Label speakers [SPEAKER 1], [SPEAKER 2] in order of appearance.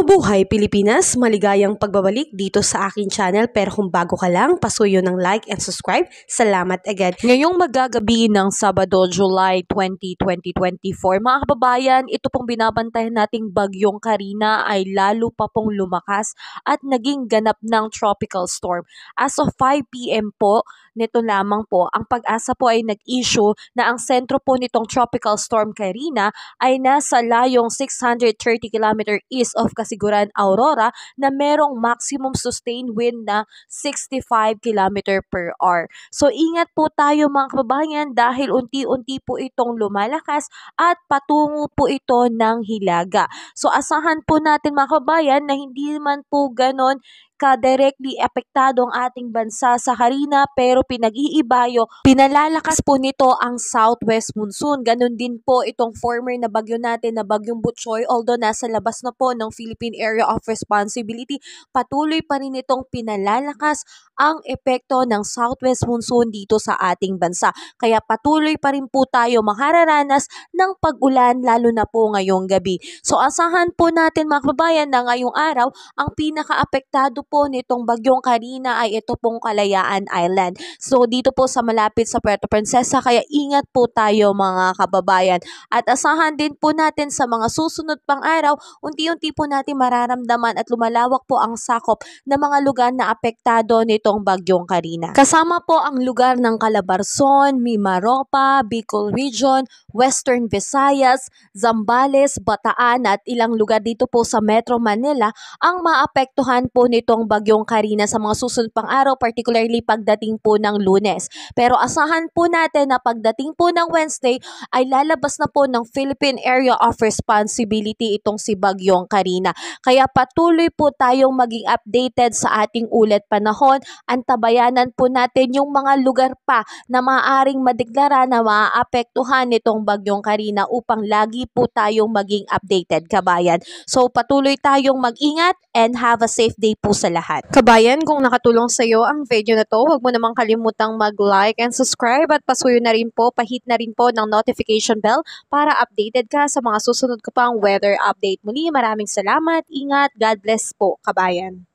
[SPEAKER 1] Mabuhay Pilipinas! Maligayang pagbabalik dito sa aking channel, pero kung bago ka lang, pasuyo ng like and subscribe. Salamat agad. Ngayong magagabi ng Sabado, July 20, 2024, mga kababayan, ito pong binabantayan nating bagyong Karina ay lalo pa pong lumakas at naging ganap ng tropical storm. As of 5 PM po, nito lamang po, ang Pag-asa po ay nag-issue na ang sentro po nitong tropical storm Karina ay nasa layong 630 km east of Kasiguran, Aurora, na merong maximum sustained wind na 65 km per hour. So ingat po tayo mga kababayan dahil unti-unti po itong lumalakas at patungo po ito ng Hilaga. So asahan po natin mga kababayan na hindi man po ganon ka-directly apektado ang ating bansa sa Karina, pero pinag-iibayo, pinalalakas po nito ang southwest monsoon. Ganon din po itong former na bagyo natin na bagyong Butchoy, although nasa labas na po ng Philippine Area of Responsibility, patuloy pa rin itong pinalalakas ang epekto ng southwest monsoon dito sa ating bansa. Kaya patuloy pa rin po tayo makararanas ng pag-ulan lalo na po ngayong gabi. So asahan po natin mga kababayan na ngayong araw, ang pinaka-apektado po nitong bagyong Karina ay ito pong Kalayaan Island. So dito po sa malapit sa Puerto Princesa, kaya ingat po tayo mga kababayan. At asahan din po natin sa mga susunod pang araw, unti-unti po natin mararamdaman at lumalawak po ang sakop ng mga lugar na apektado nitong bagyong Karina. Kasama po ang lugar ng Calabarzon, Mimaropa, Bicol Region, Western Visayas, Zambales, Bataan at ilang lugar dito po sa Metro Manila ang maapektuhan po nitong bagyong Karina sa mga susunod pang araw, particularly pagdating po ng Lunes. Pero asahan po natin na pagdating po ng Wednesday ay lalabas na po ng Philippine Area of Responsibility itong si bagyong Karina. Kaya patuloy po tayong maging updated sa ating ulat panahon. Antabayanan po natin yung mga lugar pa na maaaring madeklara na maaapektuhan nitong bagyong Karina upang lagi po tayong maging updated, kabayan. So patuloy tayong mag-ingat and have a safe day po sa lahat. Kabayan, kung nakatulong sa iyo ang video na to, huwag mo namang kalimutang mag-like and subscribe at pasuyo na rin po, pahit na rin po ng notification bell para updated ka sa mga susunod ko pang weather update. Muli, maraming salamat, ingat, God bless po, kabayan.